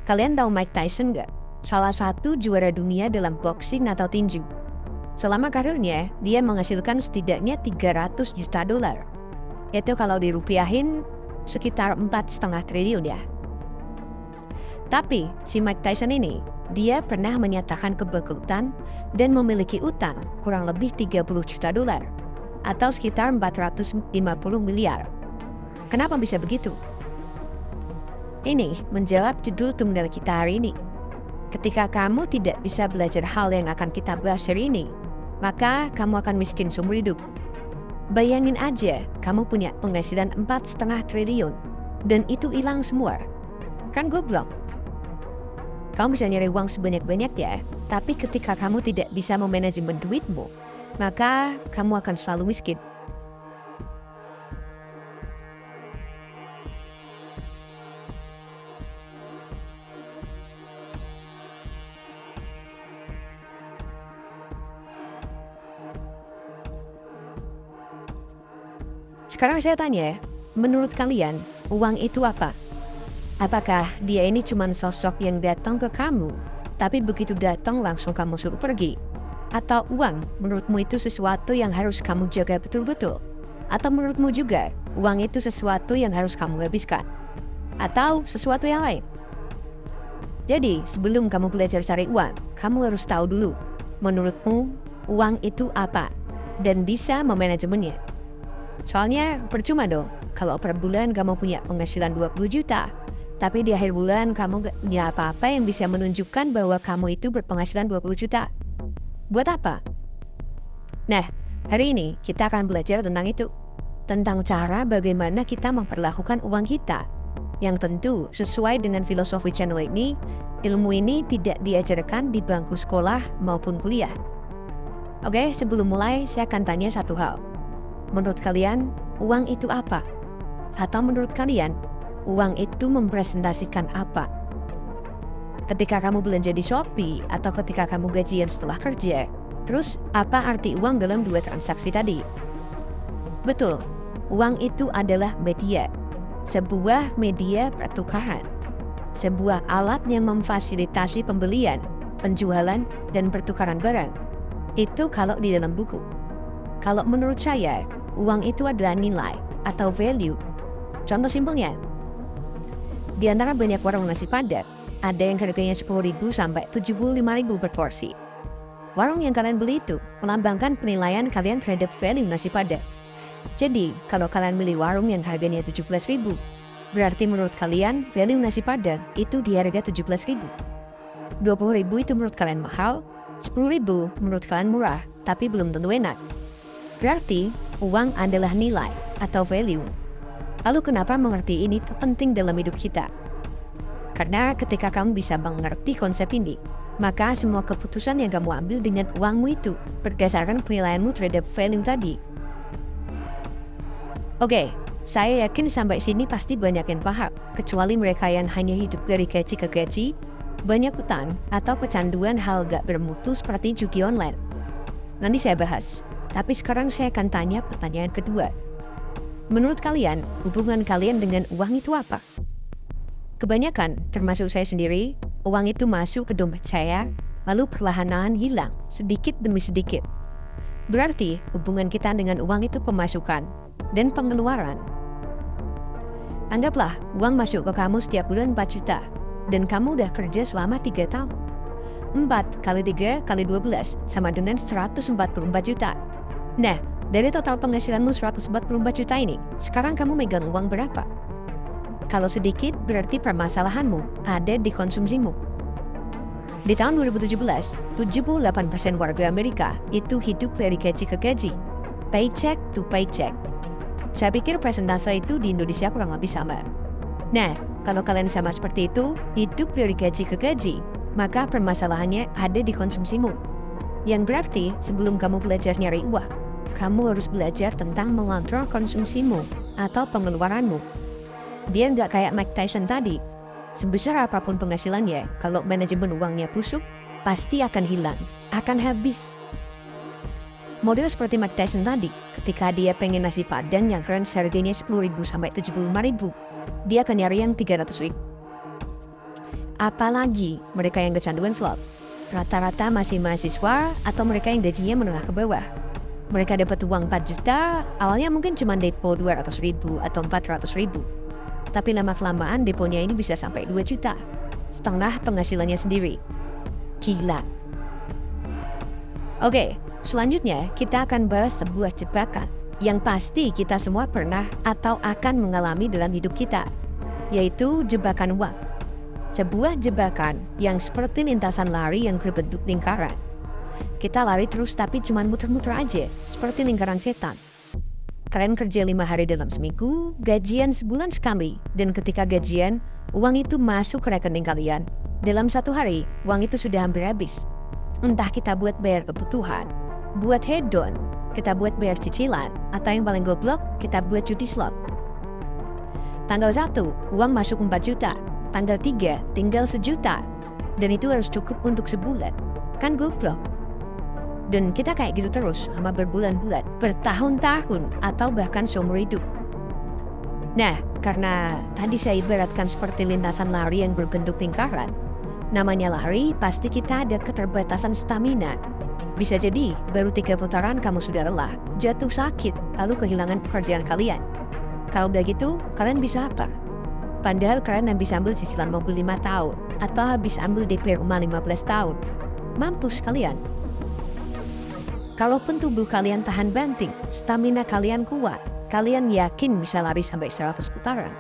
Kalian tahu Mike Tyson nggak? Salah satu juara dunia dalam boxing atau tinju. Selama karirnya, dia menghasilkan setidaknya 300 juta dolar. Itu kalau dirupiahin sekitar 4,5 triliun ya. Tapi si Mike Tyson ini, dia pernah menyatakan kebangkrutan dan memiliki utang kurang lebih 30 juta dolar atau sekitar 450 miliar. Kenapa bisa begitu? Ini menjawab judul thumbnail kita hari ini. Ketika kamu tidak bisa belajar hal yang akan kita bahas hari ini, maka kamu akan miskin seumur hidup. Bayangin aja, kamu punya penghasilan 4,5 triliun dan itu hilang semua. Kan goblok? Kamu bisa nyari uang sebanyak-banyak ya, tapi ketika kamu tidak bisa memanajemen duitmu, maka kamu akan selalu miskin. Sekarang saya tanya, menurut kalian, uang itu apa? Apakah dia ini cuma sosok yang datang ke kamu, tapi begitu datang langsung kamu suruh pergi? Atau uang menurutmu itu sesuatu yang harus kamu jaga betul-betul? Atau menurutmu juga, uang itu sesuatu yang harus kamu habiskan? Atau sesuatu yang lain? Jadi, sebelum kamu belajar cari uang, kamu harus tahu dulu, menurutmu, uang itu apa? Dan bisa memanajemennya. Soalnya percuma dong, kalau per bulan kamu punya penghasilan 20 juta, tapi di akhir bulan kamu gak punya apa-apa yang bisa menunjukkan bahwa kamu itu berpenghasilan 20 juta. Buat apa? Nah, hari ini kita akan belajar tentang itu. Tentang cara bagaimana kita memperlakukan uang kita. Yang tentu sesuai dengan filosofi channel ini, ilmu ini tidak diajarkan di bangku sekolah maupun kuliah. Oke, sebelum mulai saya akan tanya satu hal. Menurut kalian, uang itu apa? Atau menurut kalian, uang itu mempresentasikan apa? Ketika kamu belanja di Shopee atau ketika kamu gajian setelah kerja, terus apa arti uang dalam dua transaksi tadi? Betul, uang itu adalah media. Sebuah media pertukaran. Sebuah alat yang memfasilitasi pembelian, penjualan, dan pertukaran barang. Itu kalau di dalam buku. Kalau menurut saya, uang itu adalah nilai atau value. Contoh simpelnya, di antara banyak warung nasi Padang, ada yang harganya 10.000 sampai 75.000 per porsi. Warung yang kalian beli itu melambangkan penilaian kalian terhadap value nasi Padang. Jadi, kalau kalian beli warung yang harganya 17.000, berarti menurut kalian value nasi Padang itu di harga 17.000. 20.000 itu menurut kalian mahal, 10.000 menurut kalian murah, tapi belum tentu enak. Berarti, uang adalah nilai atau value. Lalu kenapa mengerti ini penting dalam hidup kita? Karena ketika kamu bisa mengerti konsep ini, maka semua keputusan yang kamu ambil dengan uangmu itu berdasarkan penilaianmu terhadap value tadi. Oke, saya yakin sampai sini pasti banyak yang paham, kecuali mereka yang hanya hidup dari gaji ke gaji, banyak utang, atau kecanduan hal gak bermutu seperti judi online. Nanti saya bahas. Tapi sekarang saya akan tanya pertanyaan kedua. Menurut kalian, hubungan kalian dengan uang itu apa? Kebanyakan, termasuk saya sendiri, uang itu masuk ke dompet saya, lalu perlahan-lahan hilang, sedikit demi sedikit. Berarti, hubungan kita dengan uang itu pemasukan dan pengeluaran. Anggaplah, uang masuk ke kamu setiap bulan 4 juta, dan kamu udah kerja selama 3 tahun. 4 kali 3 kali 12 sama dengan 144 juta. Nah, dari total penghasilanmu 144 juta ini, sekarang kamu megang uang berapa? Kalau sedikit, berarti permasalahanmu ada di konsumsimu. Di tahun 2017, 78% warga Amerika itu hidup dari gaji ke gaji, paycheck to paycheck. Saya pikir persentase itu di Indonesia kurang lebih sama. Nah, kalau kalian sama seperti itu, hidup dari gaji ke gaji, maka permasalahannya ada di konsumsimu. Yang berarti, sebelum kamu belajar nyari uang, kamu harus belajar tentang mengontrol konsumsimu atau pengeluaranmu. Biar nggak kayak Mike Tyson tadi, sebesar apapun penghasilannya, kalau manajemen uangnya busuk, pasti akan hilang, akan habis. Model seperti Mike Tyson tadi, ketika dia pengen nasi Padang yang keren harganya 10.000 sampai 75.000, dia akan nyari yang 300.000. Apalagi mereka yang kecanduan slot. Rata-rata masih mahasiswa atau mereka yang gajinya menengah ke bawah. Mereka dapat uang 4 juta, awalnya mungkin cuma depo 200.000 atau 400.000. Tapi lama-kelamaan deponya ini bisa sampai 2 juta. Setengah penghasilannya sendiri. Gila. Oke, selanjutnya kita akan bahas sebuah jebakan yang pasti kita semua pernah atau akan mengalami dalam hidup kita, yaitu jebakan uang. Sebuah jebakan yang seperti lintasan lari yang berbentuk lingkaran. Kita lari terus tapi cuma muter-muter aja, seperti lingkaran setan. Kalian kerja 5 hari dalam seminggu, gajian sebulan sekali, dan ketika gajian, uang itu masuk ke rekening kalian. Dalam 1 hari, uang itu sudah hampir habis. Entah kita buat bayar kebutuhan, buat hedon, kita buat bayar cicilan, atau yang paling goblok, kita buat judi slot. Tanggal 1, uang masuk 4 juta. Tanggal 3, tinggal 1 juta. Dan itu harus cukup untuk sebulan. Kan goblok? Dan kita kayak gitu terus sama berbulan-bulan, bertahun-tahun, atau bahkan seumur hidup. Nah, karena tadi saya ibaratkan seperti lintasan lari yang berbentuk lingkaran, namanya lari pasti kita ada keterbatasan stamina. Bisa jadi baru 3 putaran kamu sudah lelah, jatuh sakit, lalu kehilangan pekerjaan kalian. Kalau begitu, kalian bisa apa? Padahal kalian habis ambil cicilan mobil 5 tahun, atau habis ambil DP rumah 15 tahun. Mampus kalian. Kalaupun tubuh kalian tahan banting, stamina kalian kuat, kalian yakin bisa lari sampai 100 putaran.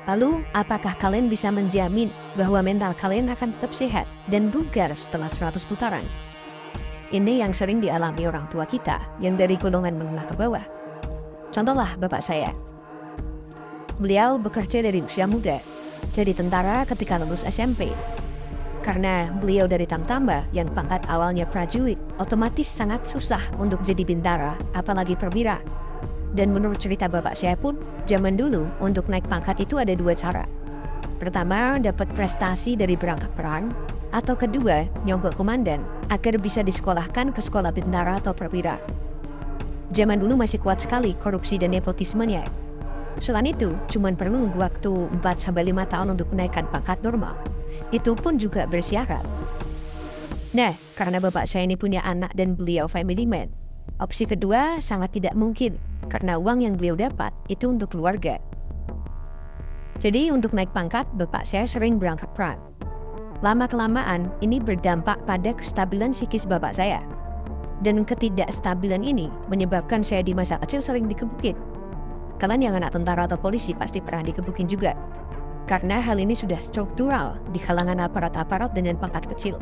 Lalu, apakah kalian bisa menjamin bahwa mental kalian akan tetap sehat dan bugar setelah 100 putaran? Ini yang sering dialami orang tua kita yang dari golongan menengah ke bawah. Contohlah bapak saya. Beliau bekerja dari usia muda, jadi tentara ketika lulus SMP. Karena beliau dari Tamtamba yang pangkat awalnya prajurit, otomatis sangat susah untuk jadi bintara, apalagi perwira. Dan menurut cerita bapak saya pun, zaman dulu untuk naik pangkat itu ada 2 cara. Pertama, dapat prestasi dari berangkat perang, atau kedua, nyogok komandan agar bisa disekolahkan ke sekolah bintara atau perwira. Zaman dulu masih kuat sekali korupsi dan nepotismenya. Selain itu, cuma perlu nunggu waktu 4-5 tahun untuk menaikkan pangkat normal. Itu pun juga bersyarat. Nah, karena bapak saya ini punya anak dan beliau family man, opsi kedua sangat tidak mungkin karena uang yang beliau dapat itu untuk keluarga. Jadi untuk naik pangkat, bapak saya sering berangkat perang. Lama-kelamaan, ini berdampak pada kestabilan psikis bapak saya. Dan ketidakstabilan ini menyebabkan saya di masa kecil sering dikebukin. Kalian yang anak tentara atau polisi pasti pernah dikebukin juga. Karena hal ini sudah struktural di kalangan aparat-aparat dengan pangkat kecil.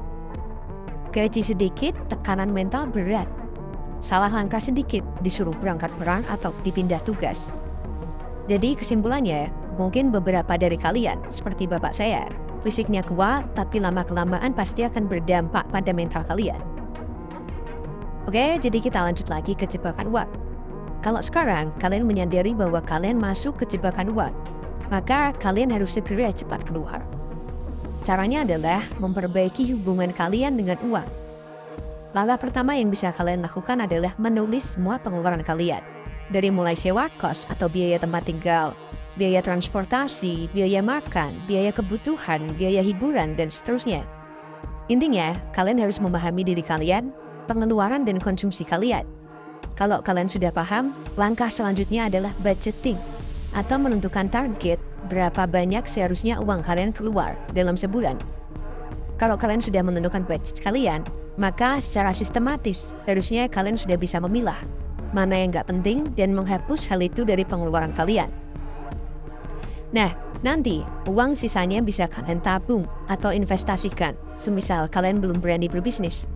Gaji sedikit, tekanan mental berat. Salah langkah sedikit, disuruh berangkat perang atau dipindah tugas. Jadi kesimpulannya, mungkin beberapa dari kalian, seperti bapak saya, fisiknya kuat, tapi lama-kelamaan pasti akan berdampak pada mental kalian. Oke, jadi kita lanjut lagi ke jebakan uang. Kalau sekarang kalian menyadari bahwa kalian masuk ke jebakan uang, maka kalian harus segera cepat keluar. Caranya adalah memperbaiki hubungan kalian dengan uang. Langkah pertama yang bisa kalian lakukan adalah menulis semua pengeluaran kalian. Dari mulai sewa kos atau biaya tempat tinggal, biaya transportasi, biaya makan, biaya kebutuhan, biaya hiburan, dan seterusnya. Intinya, kalian harus memahami diri kalian, pengeluaran dan konsumsi kalian. Kalau kalian sudah paham, langkah selanjutnya adalah budgeting atau menentukan target berapa banyak seharusnya uang kalian keluar dalam sebulan. Kalau kalian sudah menentukan budget kalian, maka secara sistematis harusnya kalian sudah bisa memilah mana yang nggak penting dan menghapus hal itu dari pengeluaran kalian. Nah, nanti uang sisanya bisa kalian tabung atau investasikan, semisal kalian belum berani berbisnis.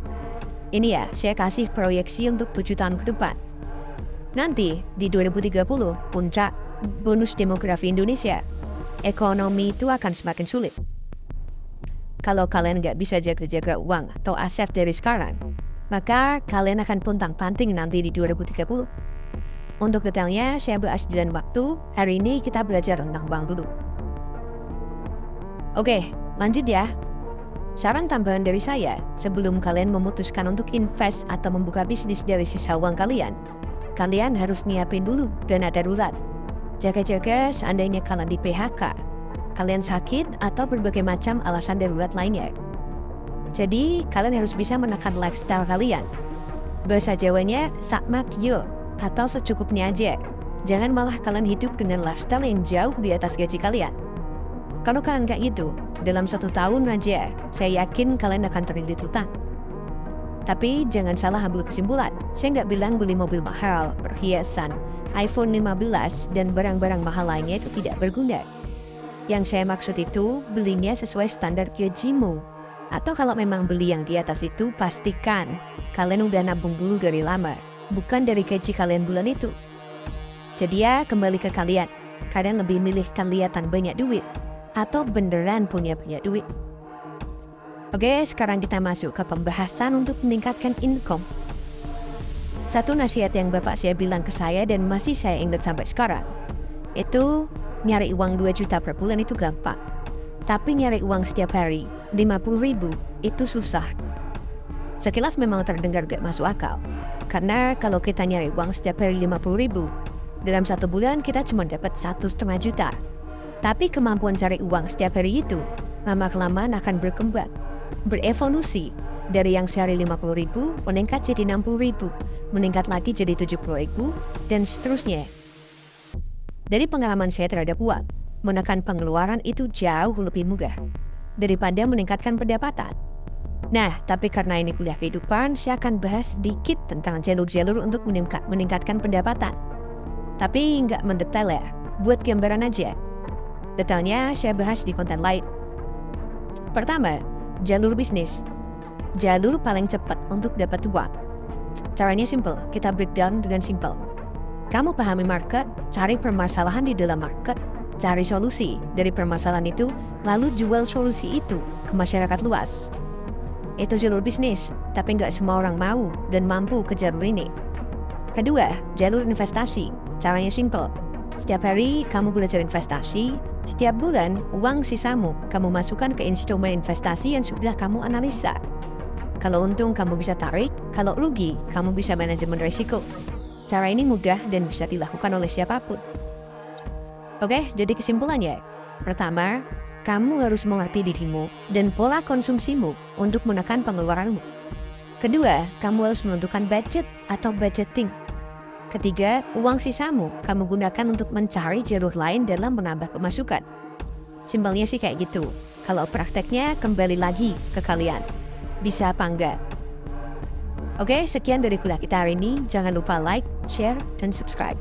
Ini ya, saya kasih proyeksi untuk 7 tahun ke depan. Nanti, di 2030, puncak bonus demografi Indonesia, ekonomi itu akan semakin sulit. Kalau kalian nggak bisa jaga-jaga uang atau aset dari sekarang, maka kalian akan puntang-panting nanti di 2030. Untuk detailnya, saya bahas di lain waktu. Hari ini kita belajar tentang uang dulu. Oke, lanjut ya. Saran tambahan dari saya, sebelum kalian memutuskan untuk invest atau membuka bisnis dari sisa uang kalian, kalian harus nyiapin dulu dana darurat. Jaga-jaga seandainya kalian di PHK. kalian sakit, atau berbagai macam alasan darurat lainnya. Jadi, kalian harus bisa menekan lifestyle kalian. Bahasa Jawanya, sakmat yo, atau secukupnya aja. Jangan malah kalian hidup dengan lifestyle yang jauh di atas gaji kalian. Kalau kalian kayak gitu, dalam 1 tahun aja, saya yakin kalian akan terlilit hutang. Tapi jangan salah ambil kesimpulan. Saya nggak bilang beli mobil mahal, perhiasan, iPhone 15, dan barang-barang mahal lainnya itu tidak berguna. Yang saya maksud itu, belinya sesuai standar gajimu. Atau kalau memang beli yang di atas itu, pastikan kalian udah nabung dulu dari lama, bukan dari gaji kalian bulan itu. Jadi ya, kembali ke kalian. Kalian lebih milih kelihatan banyak duit, atau beneran punya banyak duit? Oke, sekarang kita masuk ke pembahasan untuk meningkatkan income. Satu nasihat yang bapak saya bilang ke saya dan masih saya ingat sampai sekarang, itu nyari uang 2 juta per bulan itu gampang. Tapi nyari uang setiap hari 50.000 itu susah. Sekilas memang terdengar gak masuk akal. Karena kalau kita nyari uang setiap hari 50.000, dalam 1 bulan kita cuma dapat 1,5 juta. Tapi kemampuan cari uang setiap hari itu lama-kelamaan akan berkembang, berevolusi dari yang sehari 50.000 meningkat jadi 60.000, meningkat lagi jadi 70.000, dan seterusnya. Dari pengalaman saya terhadap uang, menekan pengeluaran itu jauh lebih mudah daripada meningkatkan pendapatan. Nah, tapi karena ini kuliah kehidupan, saya akan bahas sedikit tentang jalur-jalur untuk meningkatkan pendapatan. Tapi nggak mendetail ya, buat gambaran aja. Detailnya saya bahas di konten lain. Pertama, jalur bisnis. Jalur paling cepat untuk dapat uang. Caranya simple, kita breakdown dengan simple. Kamu pahami market, cari permasalahan di dalam market, cari solusi dari permasalahan itu, lalu jual solusi itu ke masyarakat luas. Itu jalur bisnis, tapi nggak semua orang mau dan mampu ke jalur ini. Kedua, jalur investasi. Caranya simple. Setiap hari kamu belajar investasi, setiap bulan uang sisamu kamu masukkan ke instrumen investasi yang sudah kamu analisa. Kalau untung kamu bisa tarik, kalau rugi kamu bisa manajemen risiko. Cara ini mudah dan bisa dilakukan oleh siapapun. Oke, jadi kesimpulannya. Pertama, kamu harus mengerti dirimu dan pola konsumsimu untuk menekan pengeluaranmu. Kedua, kamu harus menentukan budget atau budgeting. Ketiga, uang sisamu kamu gunakan untuk mencari jalur lain dalam menambah pemasukan. Simpelnya sih kayak gitu. Kalau prakteknya kembali lagi ke kalian. Bisa apa enggak? Oke, sekian dari kuliah kita hari ini. Jangan lupa like, share, dan subscribe.